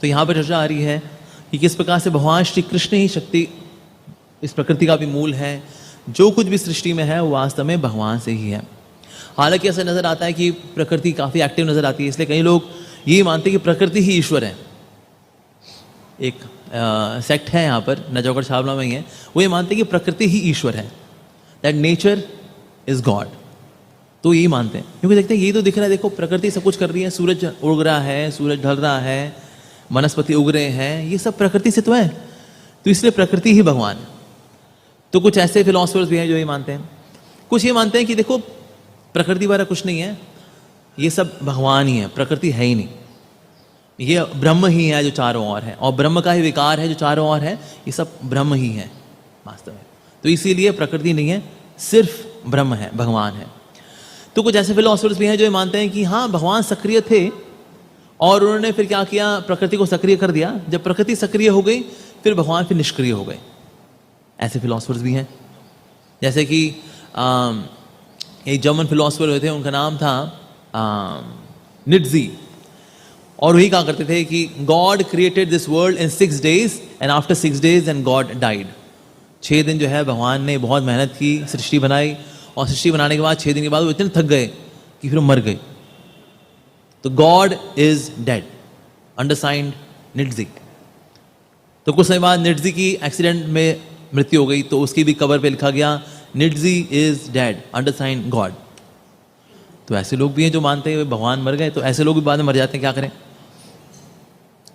तो यहाँ पर चर्चा आ रही है कि किस प्रकार से भगवान श्री कृष्ण ही शक्ति, इस प्रकृति का भी मूल है। जो कुछ भी सृष्टि में है वो वास्तव में भगवान से ही है। हालांकि ऐसा नज़र आता है कि प्रकृति काफ़ी एक्टिव नज़र आती है, इसलिए कई लोग ये मानते हैं कि प्रकृति ही ईश्वर है। एक सेक्ट है यहाँ पर नजौगढ़ छावला में ही है, वो ये मानते हैं कि प्रकृति ही ईश्वर है, दैट नेचर इज गॉड। तो यही मानते हैं, क्योंकि देखते हैं ये तो दिख रहा है, देखो प्रकृति सब कुछ कर रही है, सूरज उग रहा है, सूरज ढल रहा है, वनस्पति उग रहे हैं, ये सब प्रकृति से तो है, तो इसलिए प्रकृति ही भगवान है। तो कुछ ऐसे फिलोसफर्स भी हैं जो ये मानते हैं। कुछ ये मानते हैं कि देखो प्रकृति वाला कुछ नहीं है, ये सब भगवान ही है, प्रकृति है ही नहीं, ये ब्रह्म ही है जो चारों ओर है, और ब्रह्म का ही विकार है जो चारों ओर है, ये सब ब्रह्म ही है वास्तव में। तो इसीलिए प्रकृति नहीं है, सिर्फ ब्रह्म है, भगवान है। तो कुछ ऐसे फिलोसफर्स भी हैं जो ये मानते हैं कि हाँ भगवान सक्रिय थे और उन्होंने फिर क्या किया, प्रकृति को सक्रिय कर दिया। जब प्रकृति सक्रिय हो गई फिर भगवान फिर निष्क्रिय हो गए। ऐसे फिलोसफर्स भी हैं, जैसे कि एक जर्मन फिलोसफर हुए थे, उनका नाम था निट्जी, और वही कहा करते थे कि God created this world in 6 days and after 6 days and God died. 6 दिन जो है भगवान ने बहुत मेहनत की, सृष्टि बनाई, और सृष्टि बनाने के बाद 6 दिन के बाद वो इतने थक गए कि फिर मर गए। तो गॉड इज डेड, अंडरसाइंड निट्जी। तो कुछ समय बाद निट्जी की एक्सीडेंट में मृत्यु हो गई, तो उसकी भी कबर पे लिखा गया निट्जी इज डेड, अंडरसाइंड गॉड। तो ऐसे लोग भी हैं जो मानते हैं भगवान मर गए, तो ऐसे लोग भी बाद में मर जाते हैं, क्या करें।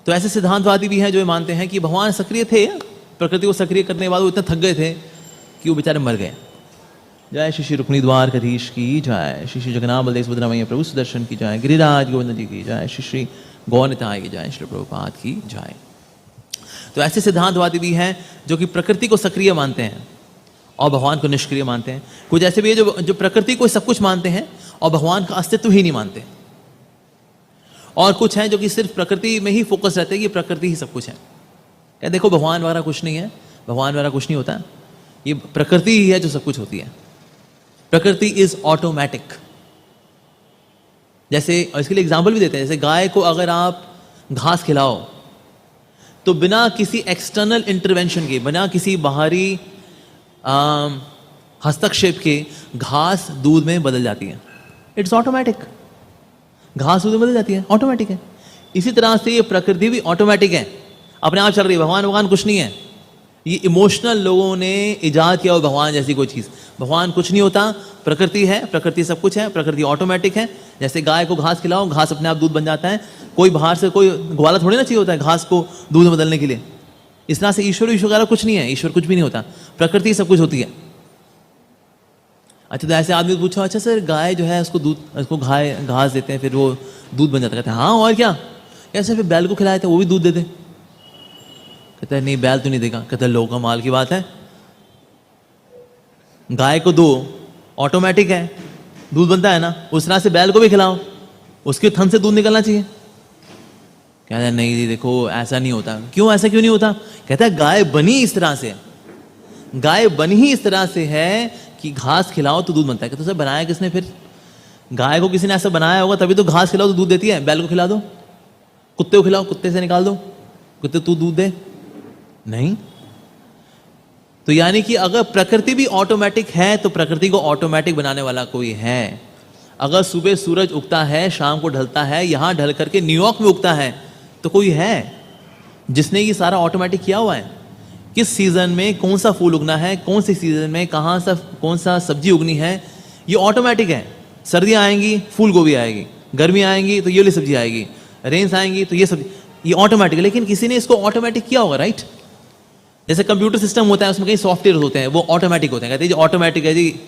तो ऐसे सिद्धांतवादी भी हैं जो मानते हैं कि भगवान सक्रिय थे, प्रकृति को सक्रिय करने के बाद वो इतने थक गए थे कि वो बेचारे मर गए। जय श्री श्री रुक्मिणी द्वारकाधीश की जय, श्री श्री जगन्नाथ बलदेव सुभद्रा मैया प्रभु सुदर्शन की जय, गिरिराज गोविंद जी की जय, श्री श्री गौरनिताय की जय, श्री प्रभुपाद की जय। तो ऐसे सिद्धांतवादी भी हैं जो कि प्रकृति को सक्रिय मानते हैं और भगवान को निष्क्रिय मानते हैं। कुछ ऐसे भी है जो प्रकृति को सब कुछ मानते हैं और भगवान का अस्तित्व ही नहीं मानते। और कुछ हैं जो कि सिर्फ प्रकृति में ही फोकस रहते हैं कि प्रकृति ही सब कुछ है। क्या देखो भगवान वगैरह कुछ नहीं है, भगवान वगैरह कुछ नहीं होता, ये प्रकृति ही है जो सब कुछ होती है। प्रकृति इज ऑटोमेटिक। जैसे इसके लिए एग्जाम्पल भी देते हैं, जैसे गाय को अगर आप घास खिलाओ तो बिना किसी एक्सटर्नल इंटरवेंशन के, बिना किसी बाहरी हस्तक्षेप के घास दूध में बदल जाती है। इट्स ऑटोमेटिक, घास दूध में बदल जाती है, ऑटोमेटिक है। इसी तरह से ये प्रकृति भी ऑटोमेटिक है, अपने आप चल रही है। भगवान कुछ नहीं है, ये इमोशनल लोगों ने इजाद किया हो भगवान जैसी कोई चीज़। भगवान कुछ नहीं होता, प्रकृति है, प्रकृति सब कुछ है, प्रकृति ऑटोमेटिक है। जैसे गाय को घास खिलाओ, घास अपने आप दूध बन जाता है, कोई बाहर से कोई ग्वाला थोड़ी ना चाहिए होता है घास को दूध में बदलने के लिए। इस तरह से ईश्वर का कुछ नहीं है, ईश्वर कुछ भी नहीं होता, प्रकृति सब कुछ होती है। अच्छा, तो ऐसे आदमी पूछो, अच्छा सर गाय जो है उसको दूध, उसको घास देते हैं फिर वो दूध बन जाता है। कहते हैं हाँ और क्या, ऐसे फिर बैल को खिलाए थे वो भी दूध दे दे। कहता है नहीं बैल तो नहीं देगा। कहता है लो कमाल की बात है, गाय को दो ऑटोमेटिक है, दूध बनता है ना, उस तरह से बैल को भी खिलाओ, उसके थन से दूध निकलना चाहिए। कहता है नहीं देखो ऐसा नहीं होता। क्यों, ऐसा क्यों नहीं होता? कहता है गाय बनी इस तरह से, गाय बनी ही इस तरह से है कि घास खिलाओ तो दूध बनता है। कहते सर बनाया किसने? फिर गाय को किसी ने ऐसा बनाया होगा तभी तो घास खिलाओ तो दूध देती है। बैल को खिला दो, कुत्ते को खिलाओ, कुत्ते से निकाल दो, कुत्ते तू दूध दे, नहीं। तो यानी कि अगर प्रकृति भी ऑटोमेटिक है तो प्रकृति को ऑटोमेटिक बनाने वाला कोई है। अगर सुबह सूरज उगता है, शाम को ढलता है, यहां ढल करके न्यूयॉर्क में उगता है, तो कोई है जिसने ये सारा ऑटोमेटिक किया हुआ है। किस सीजन में कौन सा फूल उगना है, कौन से सीजन में कौन सा सब्जी उगनी है, ये ऑटोमेटिक है। सर्दियां आएंगी फूल गोभी आएगी, गर्मी आएंगी तो ये वाली सब्जी आएगी, रेन्स आएंगी तो ये सब्जी, ये ऑटोमेटिक। लेकिन किसी ने इसको ऑटोमेटिक किया होगा, राइट। जैसे कंप्यूटर सिस्टम होता है, उसमें कई सॉफ्टवेयर होते हैं, वो ऑटोमेटिक होते हैं। कहते हैं जी ऑटोमेटिक है जी,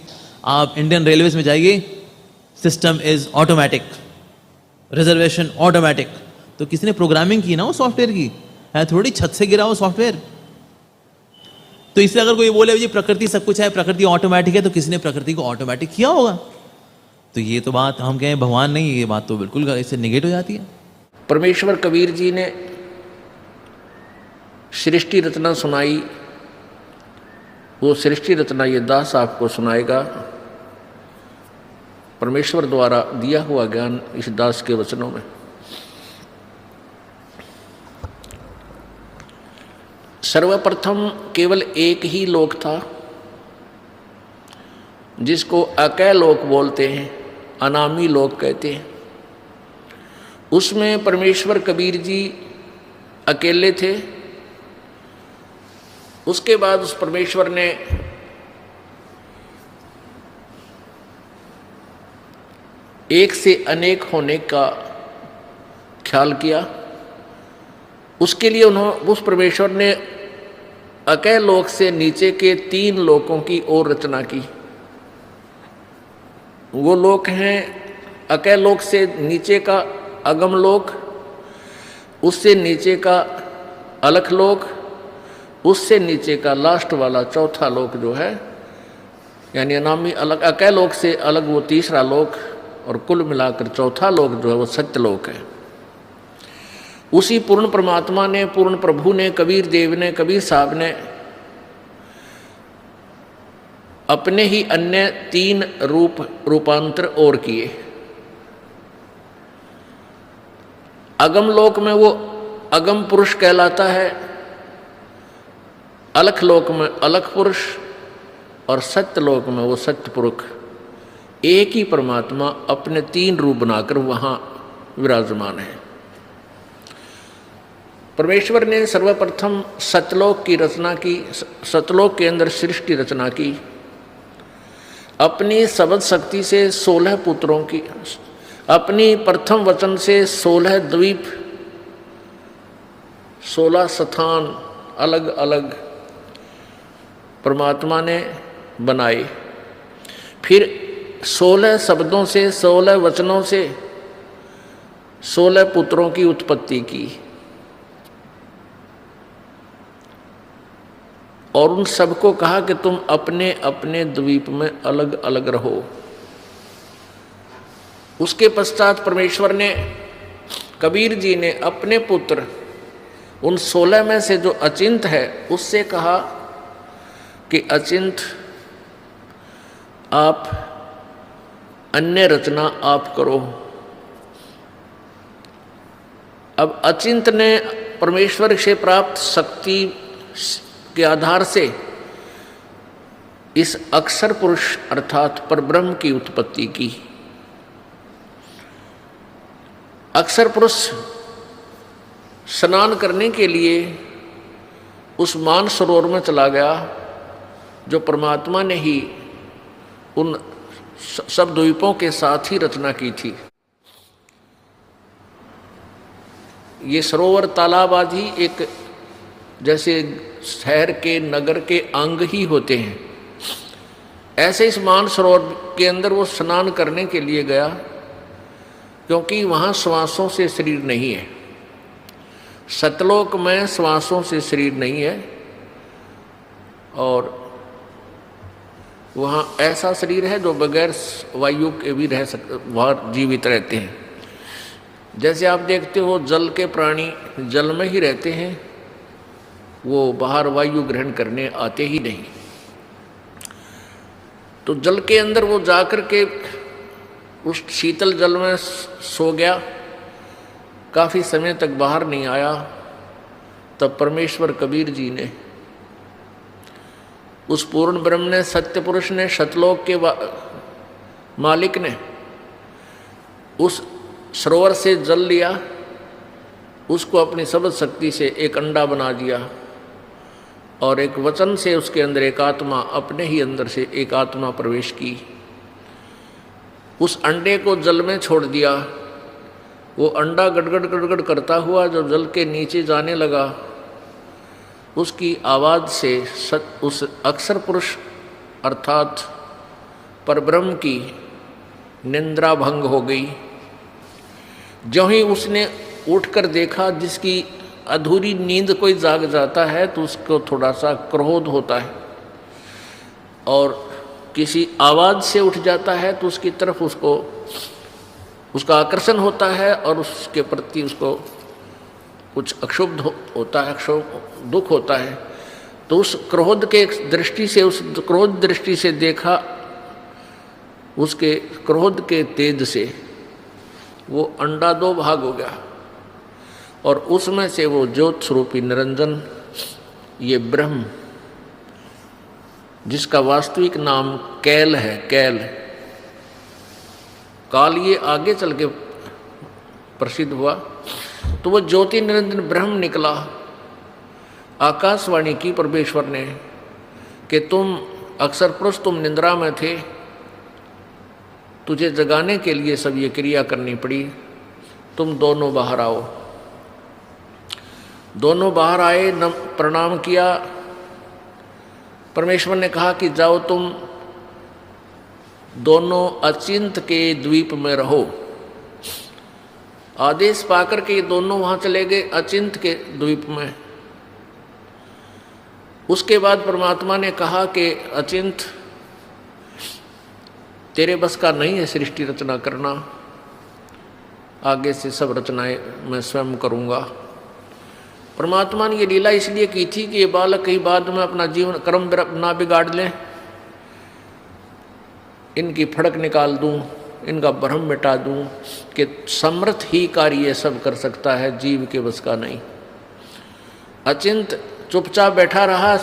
आप इंडियन रेलवेज में जाइए, system is automatic, reservation automatic. तो किसी ने प्रोग्रामिंग की ना वो सॉफ्टवेयर की, है थोड़ी छत से गिरा वो सॉफ्टवेयर। तो इसलिए अगर कोई बोले जी प्रकृति सब कुछ है, प्रकृति ऑटोमेटिक है, तो किसी ने प्रकृति को ऑटोमेटिक किया होगा। तो ये तो बात हम कहें भगवान नहीं, ये बात तो बिल्कुल इससे निगेट हो जाती है। परमेश्वर कबीर जी ने सृष्टि रचना सुनाई, वो सृष्टि रचना ये दास आपको सुनाएगा। परमेश्वर द्वारा दिया हुआ ज्ञान इस दास के वचनों में। सर्वप्रथम केवल एक ही लोक था जिसको अकय लोक बोलते हैं, अनामी लोक कहते हैं। उसमें परमेश्वर कबीर जी अकेले थे। उसके बाद उस परमेश्वर ने एक से अनेक होने का ख्याल किया। उसके लिए उस परमेश्वर ने अकय लोक से नीचे के 3 लोकों की और रचना की। वो लोक हैं अकय लोक से नीचे का अगम लोक, उससे नीचे का अलख लोक, उससे नीचे का लास्ट वाला चौथा लोक जो है, यानी अनामी अलग अकय लोक से अलग वो तीसरा लोक, और कुल मिलाकर चौथा लोक जो है वो सत्य लोक है। उसी पूर्ण परमात्मा ने, पूर्ण प्रभु ने, कबीर देव ने, कबीर साहब ने अपने ही अन्य 3 रूपांतर और किए। अगम लोक में वो अगम पुरुष कहलाता है, अलख लोक में अलख पुरुष, और सत्य लोक में वो सत्य पुरुष। एक ही परमात्मा अपने 3 रूप बनाकर वहां विराजमान है। परमेश्वर ने सर्वप्रथम सतलोक की रचना की, सतलोक के अंदर सृष्टि रचना की। अपनी सबद शक्ति से 16 पुत्रों की, अपनी प्रथम वचन से 16 द्वीप, 16 स्थान अलग अलग परमात्मा ने बनाए। फिर 16 शब्दों से, 16 वचनों से 16 पुत्रों की उत्पत्ति की, और उन सबको कहा कि तुम अपने अपने द्वीप में अलग अलग रहो। उसके पश्चात परमेश्वर ने, कबीर जी ने अपने पुत्र उन 16 में से जो अचिंत है उससे कहा कि अचिंत आप अन्य रचना आप करो। अब अचिंत ने परमेश्वर से प्राप्त शक्ति के आधार से इस अक्षर पुरुष अर्थात परब्रह्म की उत्पत्ति की। अक्षर पुरुष स्नान करने के लिए उस मान सरोवर में चला गया जो परमात्मा ने ही उन सब द्वीपों के साथ ही रचना की थी। ये सरोवर तालाब आदि एक जैसे शहर के नगर के अंग ही होते हैं, ऐसे इस मान सरोवर के अंदर वो स्नान करने के लिए गया, क्योंकि वहाँ श्वासों से शरीर नहीं है। सतलोक में श्वासों से शरीर नहीं है, और वहाँ ऐसा शरीर है जो बगैर वायु के भी रह सकते, वहाँ जीवित रहते हैं। जैसे आप देखते हो जल के प्राणी जल में ही रहते हैं, वो बाहर वायु ग्रहण करने आते ही नहीं। तो जल के अंदर वो जाकर के उस शीतल जल में सो गया, काफ़ी समय तक बाहर नहीं आया। तब परमेश्वर कबीर जी ने, उस पूर्ण ब्रह्म ने, सत्य पुरुष ने, सतलोक के मालिक ने उस सरोवर से जल लिया, उसको अपनी सबद शक्ति से एक अंडा बना दिया, और एक वचन से उसके अंदर एक आत्मा, अपने ही अंदर से एक आत्मा प्रवेश की। उस अंडे को जल में छोड़ दिया। वो अंडा गड़गड़ गड़गड़ करता हुआ जब जल के नीचे जाने लगा, उसकी आवाज़ से उस अक्षर पुरुष अर्थात परब्रह्म की निंद्रा भंग हो गई। जो ही उसने उठकर देखा, जिसकी अधूरी नींद कोई जाग जाता है तो उसको थोड़ा सा क्रोध होता है, और किसी आवाज़ से उठ जाता है तो उसकी तरफ उसका आकर्षण होता है, और उसके प्रति उसको कुछ अक्षुब्ध होता है, दुख होता है। तो उस क्रोध के दृष्टि से, उस क्रोध दृष्टि से देखा, उसके क्रोध के तेज से वो अंडा 2 भाग हो गया, और उसमें से वो ज्योत स्वरूपी निरंजन ये ब्रह्म, जिसका वास्तविक नाम कैल है, कैल काल, ये आगे चल के प्रसिद्ध हुआ। तो वो ज्योति निरंजन ब्रह्म निकला। आकाशवाणी की परमेश्वर ने कि तुम अक्सर पुरुष, तुम निंद्रा में थे, तुझे जगाने के लिए सब ये क्रिया करनी पड़ी, तुम दोनों बाहर आओ। दोनों बाहर आए, प्रणाम किया। परमेश्वर ने कहा कि जाओ तुम दोनों अचिंत के द्वीप में रहो। आदेश पाकर के ये दोनों वहां चले गए अचिंत के द्वीप में। उसके बाद परमात्मा ने कहा कि अचिंत, तेरे बस का नहीं है सृष्टि रचना करना, आगे से सब रचनाएं मैं स्वयं करूंगा। परमात्मा ने ये लीला इसलिए की थी कि ये बालक कहीं बाद में अपना जीवन कर्म ना बिगाड़ लें, इनकी फड़क निकाल दूं, इनका भ्रम मिटा दूं कि समर्थ ही कार्य सब कर सकता है, जीव के बस का नहीं। अचिंत चुपचाप बैठा रहा,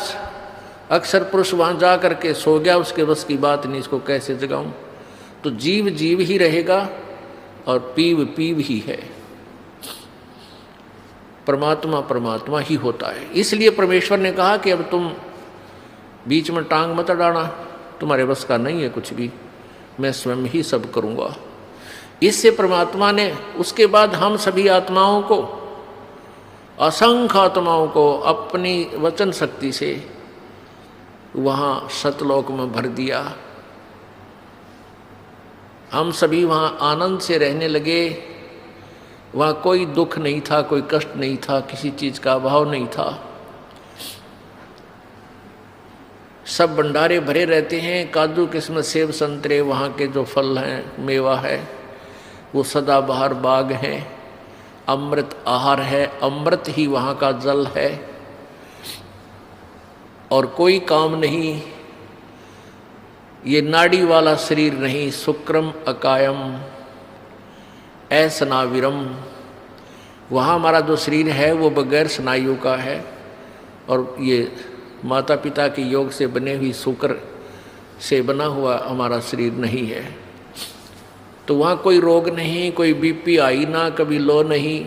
अक्सर पुरुष वहां जा करके सो गया, उसके बस की बात नहीं, इसको कैसे जगाऊं। तो जीव जीव ही रहेगा और पीव पीव ही है। परमात्मा परमात्मा ही होता है। इसलिए परमेश्वर ने कहा कि अब तुम बीच में टांग मत अड़ाना, तुम्हारे बस का नहीं है कुछ भी, मैं स्वयं ही सब करूंगा। इससे परमात्मा ने, उसके बाद हम सभी आत्माओं को, असंख्य आत्माओं को अपनी वचन शक्ति से वहाँ सतलोक में भर दिया। हम सभी वहाँ आनंद से रहने लगे। वहाँ कोई दुख नहीं था, कोई कष्ट नहीं था, किसी चीज़ का अभाव नहीं था। सब भंडारे भरे रहते हैं, काजू किस्मत सेब संतरे, वहाँ के जो फल हैं, मेवा है, वो सदाबहार बाग हैं। अमृत आहार है, अमृत ही वहाँ का जल है। और कोई काम नहीं, ये नाड़ी वाला शरीर नहीं, शुक्रम अकायम असनाविरम। वहाँ हमारा जो शरीर है वो बगैर स्नायु का है, और ये माता पिता के योग से बने हुई शुक्र से बना हुआ हमारा शरीर नहीं है। तो वहाँ कोई रोग नहीं, कोई बीपी हाई ना, कभी लो नहीं,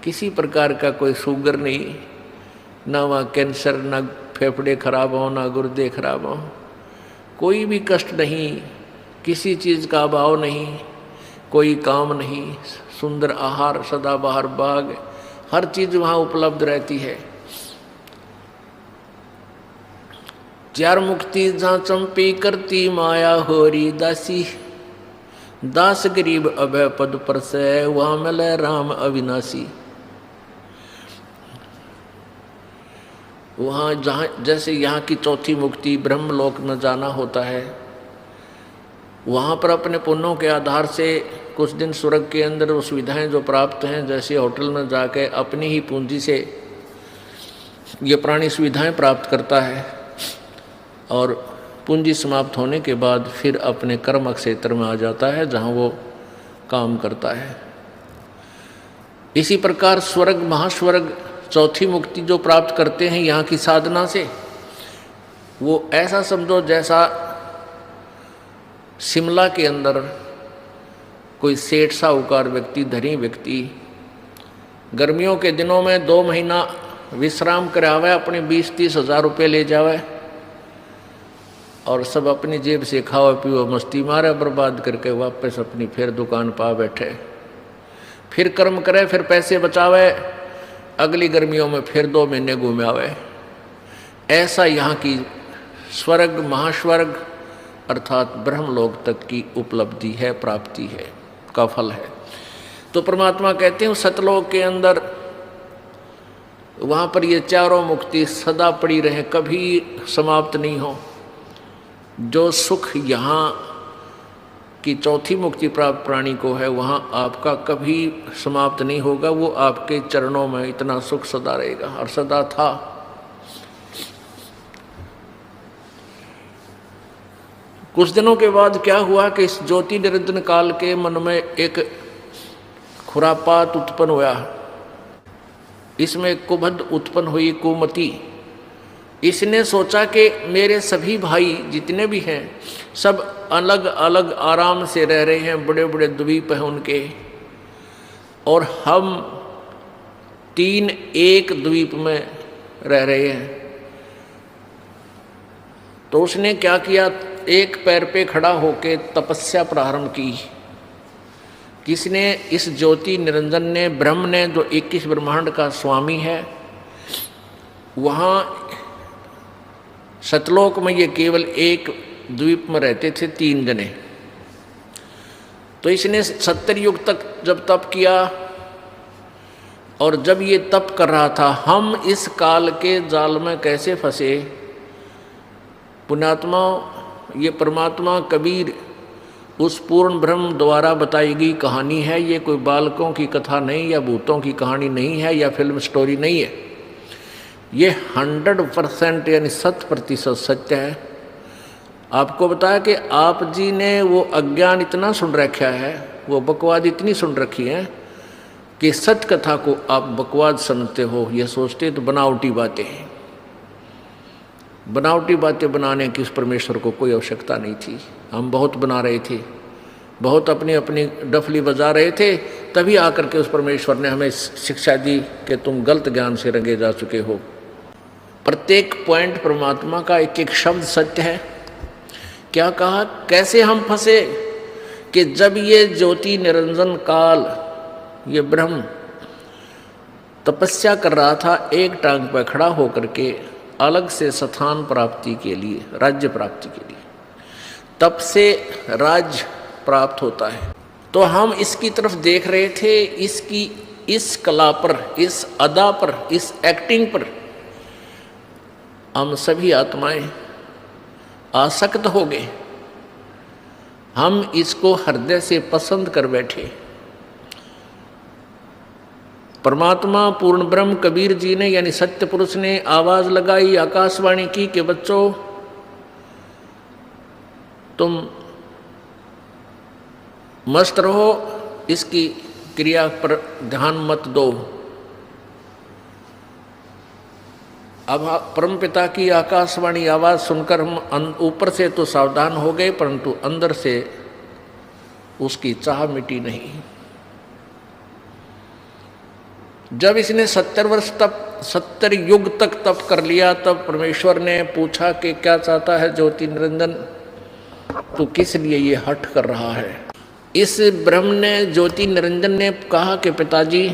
किसी प्रकार का कोई शुगर नहीं, ना वहाँ कैंसर, ना फेफड़े खराब हो, ना गुर्दे खराब हो, कोई भी कष्ट नहीं, किसी चीज़ का अभाव नहीं, कोई काम नहीं, सुंदर आहार, सदाबहार बाग, हर चीज़ वहाँ उपलब्ध रहती है। चार मुक्ति जहाँ चंपी करती माया होरी दासी, दास गरीब अभय पद पर से वहाँ मिले राम अविनाशी। वहाँ जहाँ जैसे यहाँ की चौथी मुक्ति ब्रह्मलोक में जाना होता है, वहाँ पर अपने पुण्यों के आधार से कुछ दिन स्वर्ग के अंदर वो सुविधाएँ जो प्राप्त हैं, जैसे होटल में जाके अपनी ही पूंजी से ये प्राणी सुविधाएं प्राप्त करता है, और पूंजी समाप्त होने के बाद फिर अपने कर्म क्षेत्र में आ जाता है जहाँ वो काम करता है। इसी प्रकार स्वर्ग, महास्वर्ग, चौथी मुक्ति जो प्राप्त करते हैं यहाँ की साधना से, वो ऐसा समझो जैसा शिमला के अंदर कोई सेठ साहूकार व्यक्ति, धनी व्यक्ति गर्मियों के दिनों में 2 महीना विश्राम करावे, अपने 20-30 हज़ार रुपये ले जावे और सब अपनी जेब से खाओ पियो मस्ती मारे, बर्बाद करके वापस अपनी फिर दुकान पा बैठे, फिर कर्म करे, फिर पैसे बचावे, अगली गर्मियों में फिर 2 महीने घूमे आवे। ऐसा यहाँ की स्वर्ग, महास्वर्ग अर्थात ब्रह्मलोक तक की उपलब्धि है, प्राप्ति है, का फल है। तो परमात्मा कहते हैं सतलोक के अंदर वहाँ पर ये चारों मुक्ति सदा पड़ी रहे, कभी समाप्त नहीं हो। जो सुख यहाँ की चौथी मुक्ति प्राप्त प्राणी को है, वहाँ आपका कभी समाप्त नहीं होगा, वो आपके चरणों में इतना सुख सदा रहेगा और सदा था। कुछ दिनों के बाद क्या हुआ कि इस ज्योति निरंजन काल के मन में एक खुरापात उत्पन्न हुआ। इसमें कुबद उत्पन्न हुई, कुमति, इसने सोचा कि मेरे सभी भाई जितने भी हैं सब अलग अलग आराम से रह रहे हैं, बड़े बड़े द्वीप हैं उनके, और हम 3 एक द्वीप में रह रहे हैं। तो उसने क्या किया, एक पैर पे खड़ा होकर तपस्या प्रारंभ की। किसने? इस ज्योति निरंजन ने, ब्रह्म ने, जो 21 ब्रह्मांड का स्वामी है। वहाँ सतलोक में ये केवल एक द्वीप में रहते थे 3 जने। तो इसने 70 युग तक जब तप किया, और जब ये तप कर रहा था, हम इस काल के जाल में कैसे फंसे। पुण्यात्मा, ये परमात्मा कबीर उस पूर्ण ब्रह्म द्वारा बताई गई कहानी है। ये कोई बालकों की कथा नहीं, या भूतों की कहानी नहीं है, या फिल्म स्टोरी नहीं है। ये 100% यानी 100% सत्य है। आपको बताया कि आप जी ने वो अज्ञान इतना सुन रखा है, वो बकवाद इतनी सुन रखी है कि सत्य कथा को आप बकवाद समझते हो। ये सोचते तो बनावटी बातें हैं। बनावटी बातें बनाने की उस परमेश्वर को कोई आवश्यकता नहीं थी। हम बहुत बना रहे थे, बहुत अपनी अपनी डफली बजा रहे थे, तभी आकर के उस परमेश्वर ने हमें शिक्षा दी कि तुम गलत ज्ञान से रंगे जा चुके हो। प्रत्येक पॉइंट परमात्मा का एक एक शब्द सत्य है। क्या कहा, कैसे हम फंसे कि जब ये ज्योति निरंजन काल, ये ब्रह्म तपस्या कर रहा था, एक टांग पर खड़ा होकर के अलग से स्थान प्राप्ति के लिए, राज्य प्राप्ति के लिए, तब से राज्य प्राप्त होता है। तो हम इसकी तरफ देख रहे थे, इसकी इस कला पर, इस अदा पर, इस एक्टिंग पर हम सभी आत्माएं आसक्त हो गए। हम इसको हृदय से पसंद कर बैठे। परमात्मा पूर्ण ब्रह्म कबीर जी ने, यानी सत्य पुरुष ने आवाज लगाई, आकाशवाणी की कि बच्चों तुम मस्त रहो, इसकी क्रिया पर ध्यान मत दो। अब परमपिता की आकाशवाणी आवाज सुनकर हम ऊपर से तो सावधान हो गए, परंतु अंदर से उसकी चाह मिटी नहीं। जब इसने 70 वर्ष तक, 70 युग तक तप कर लिया, तब परमेश्वर ने पूछा कि क्या चाहता है ज्योति निरंजन, तो किस लिए ये हठ कर रहा है। इस ब्रह्म ने, ज्योति निरंजन ने कहा कि पिताजी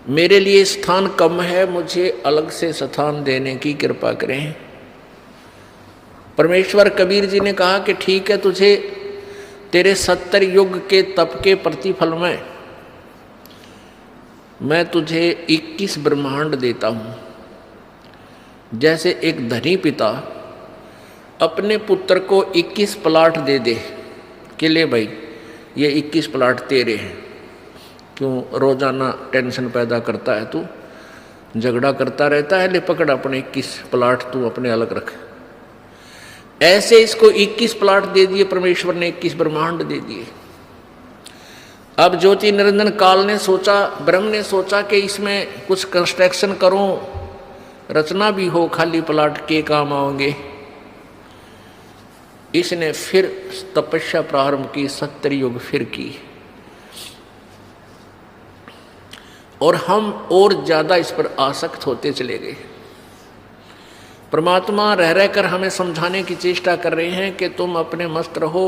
मेरे लिए स्थान कम है, मुझे अलग से स्थान देने की कृपा करें। परमेश्वर कबीर जी ने कहा कि ठीक है, तुझे तेरे 70 युग के तप के प्रतिफल में मैं तुझे 21 ब्रह्मांड देता हूँ। जैसे एक धनी पिता अपने पुत्र को 21 प्लाट दे दे कि ले भाई ये 21 प्लाट तेरे हैं, क्यों रोजाना टेंशन पैदा करता है, तू झगड़ा करता रहता है, ले पकड़ अपने 21 प्लाट तू अपने अलग रख। ऐसे इसको 21 प्लाट दे दिए परमेश्वर ने, 21 ब्रह्मांड दे दिए। अब ज्योति निरंजन काल ने सोचा, ब्रह्म ने सोचा कि इसमें कुछ कंस्ट्रक्शन करूं, रचना भी हो, खाली प्लाट के काम आओगे। इसने फिर तपस्या प्रारंभ की, 70 युग फिर की, और हम और ज्यादा इस पर आसक्त होते चले गए। परमात्मा रह रहकर हमें समझाने की चेष्टा कर रहे हैं कि तुम अपने मस्त रहो,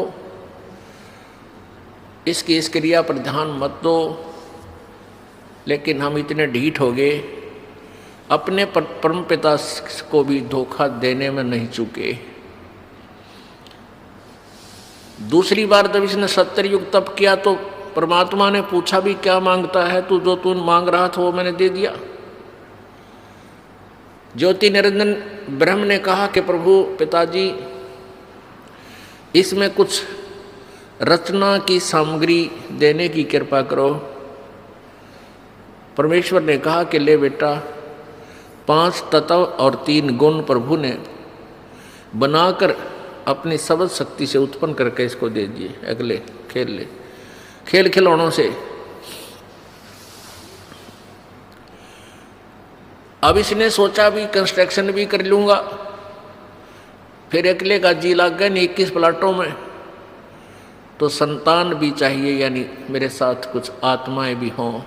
इसकी इस क्रिया पर ध्यान मत दो। लेकिन हम इतने ढीठ हो गए, अपने परम पिता को भी धोखा देने में नहीं चूके। दूसरी बार जब इसने 70 युग तप किया तो परमात्मा ने पूछा भी क्या मांगता है तू, जो तू मांग रहा था वो मैंने दे दिया। ज्योति निरंजन ब्रह्म ने कहा कि प्रभु पिताजी इसमें कुछ रचना की सामग्री देने की कृपा करो। परमेश्वर ने कहा कि ले बेटा, 5 तत्व और 3 गुण प्रभु ने बनाकर अपनी सबद शक्ति से उत्पन्न करके इसको दे दिए। अगले खेल ले, खेल खिलौनों से। अब इसने सोचा भी कंस्ट्रक्शन भी कर लूँगा, फिर अकेले का जी लग गया 21 प्लाटों में, तो संतान भी चाहिए, यानी मेरे साथ कुछ आत्माएं भी हों,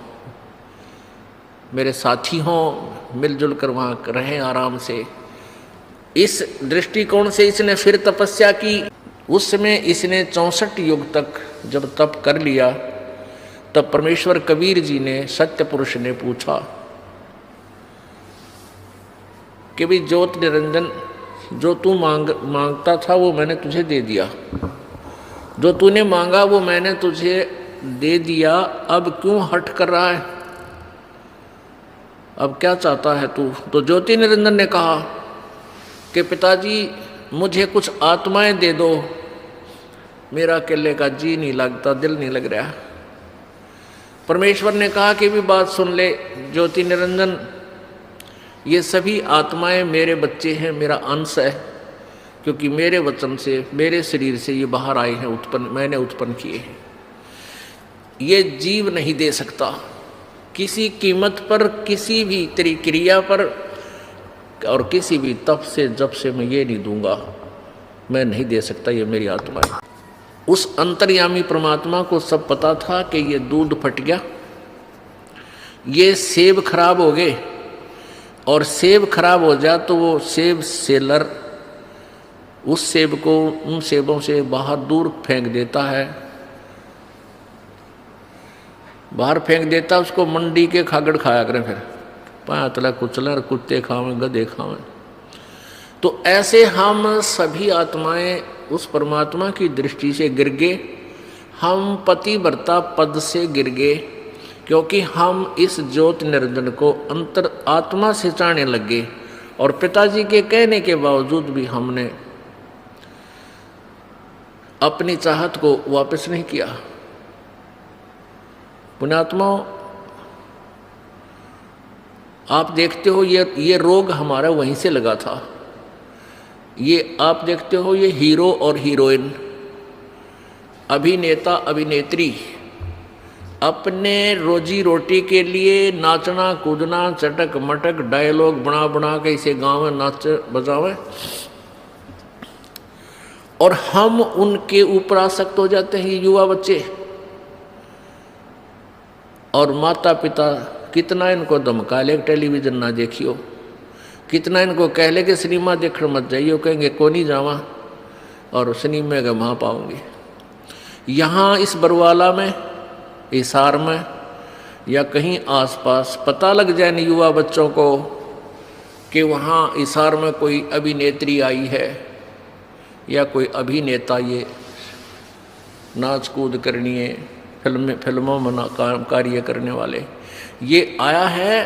मेरे साथी हों, मिलजुल कर वहाँ रहें आराम से। इस दृष्टिकोण से इसने फिर तपस्या की। उस समय इसने 64 युग तक जब तप कर लिया, तब परमेश्वर कबीर जी ने सत्य पुरुष ने पूछा कि भी ज्योत निरंजन, जो तू मांगता था वो मैंने तुझे दे दिया, जो तूने मांगा वो मैंने तुझे दे दिया, अब क्यों हट कर रहा है, अब क्या चाहता है तू? तो ज्योति निरंजन ने कहा कि पिताजी मुझे कुछ आत्माएं दे दो, मेरा अकेले का जी नहीं लगता, दिल नहीं लग रहा। परमेश्वर ने कहा कि भी बात सुन ले ज्योति निरंजन, ये सभी आत्माएं मेरे बच्चे हैं, मेरा अंश है, क्योंकि मेरे वचन से, मेरे शरीर से ये बाहर आए हैं, मैंने उत्पन्न किए हैं। ये जीव नहीं दे सकता किसी कीमत पर, किसी भी तेरी क्रिया पर और किसी भी तप से जब से मैं ये नहीं दूंगा, मैं नहीं दे सकता, ये मेरी आत्मा है। उस अंतर्यामी परमात्मा को सब पता था कि ये दूध फट गया, ये सेब खराब हो गए, और सेब खराब हो जाए तो वो सेब सेलर उस सेब को उन सेबों से बाहर दूर फेंक देता है, बाहर फेंक देता, उसको मंडी के खागड़ खाया करें, फिर पातला कुचलर, कुत्ते खावें, गधे खावें। तो ऐसे हम सभी आत्माएं उस परमात्मा की दृष्टि से गिर गए, हम पतिव्रता पद से गिर गए, क्योंकि हम इस ज्योति निरंजन को अंतर आत्मा से चाहने लगे, और पिताजी के कहने के बावजूद भी हमने अपनी चाहत को वापस नहीं किया। पुण्यात्माओं, आप देखते हो ये रोग हमारा वहीं से लगा था। ये आप देखते हो, ये हीरो और हीरोइन, अभिनेता अभिनेत्री अपने रोजी रोटी के लिए नाचना कूदना, चटक मटक डायलॉग बना बना के इसे गाँव में नाच बजावे, और हम उनके ऊपर आसक्त हो जाते हैं, युवा बच्चे। और माता पिता कितना इनको धमका ले टेलीविजन ना देखियो, कितना इनको कह ले कि सिनेमा देखने मत जाइए, कहेंगे को नहीं जावा, और सिनेमा का वहाँ पाऊंगे। यहाँ इस बरवाला में, हिसार में या कहीं आसपास पता लग जाए नहीं युवा बच्चों को कि वहाँ हिसार में कोई अभिनेत्री आई है या कोई अभिनेता, ये नाच कूद करनी है, फिल्मों में कार्य करने वाले ये आया है,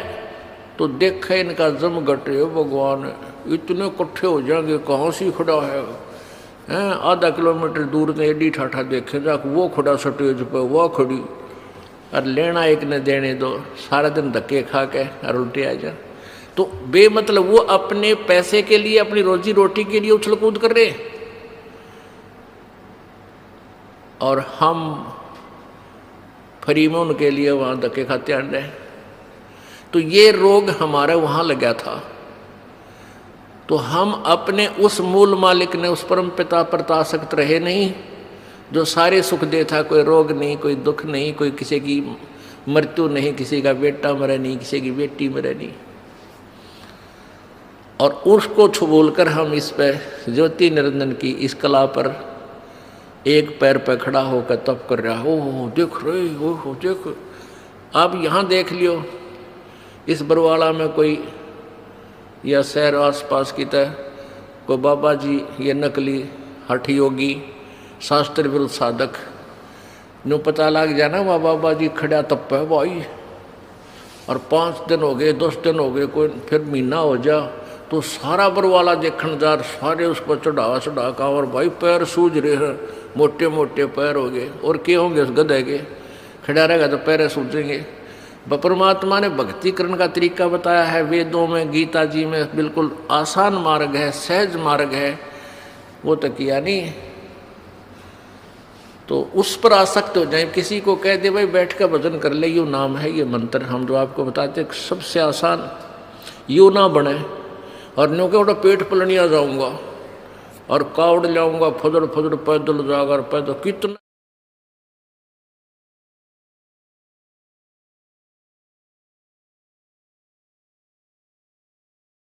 तो देखे इनका जम घटे, भगवान इतने इकट्ठे हो जाएंगे, कहाँ से खड़ा है, आधा किलोमीटर दूर से एडी ठाठा देखे जाके वो खड़ा स्टेज पर, वो खड़ी, और लेना एक ने देने दो, सारा दिन धक्के खा के और उल्टे आ जाए। तो बेमतलब वो अपने पैसे के लिए, अपनी रोजी रोटी के लिए उछल कूद कर रहे, और हम फ्री में उनके लिए वहाँ धक्के खाते आ रहे। तो ये रोग हमारा वहाँ लगा था। तो हम अपने उस मूल मालिक ने, उस परम पिता पर आसक्त रहे नहीं, जो सारे सुख देता, कोई रोग नहीं, कोई दुख नहीं, कोई किसी की मृत्यु नहीं, किसी का बेटा मरे नहीं, किसी की बेटी मरे नहीं, और उसको छुबोल कर हम इस पर ज्योति निरंजन की इस कला पर एक पैर पर खड़ा होकर तप कर रहा। ओह देख रहे हो, देख, आप यहाँ देख लियो, इस बरवाला में कोई या शहर आसपास की तरह को बाबा जी, ये नकली हठ योगी, शास्त्र विरुद्ध साधक, नो पता लग जाना वह बाबा जी खड़ा तप है भाई, और 5 दिन हो गए, 10 दिन हो गए, कोई फिर महीना हो जा, तो सारा बरवाला देखने जा, सारे उस पर चढ़ा का, और भाई पैर सूझ रहे हैं, मोटे मोटे पैर हो गए, और क्या होंगे उस गधे के, खड़ा रहेगा तो पैर सूझेंगे। परमात्मा ने भक्ति करने का तरीका बताया है वेदों में, गीता जी में, बिल्कुल आसान मार्ग है, सहज मार्ग है, वो तो किया नहीं। तो उस पर आसक्त हो जाए, किसी को कह दे भाई बैठ कर भजन कर ले, यो नाम है, ये मंत्र हम जो आपको बताते सबसे आसान, यूँ ना बने और न्यू के उठा पेट पलनिया जाऊंगा और कावड़ लाऊंगा फजड़ फजड़ पैदल जाकर पैदल कितना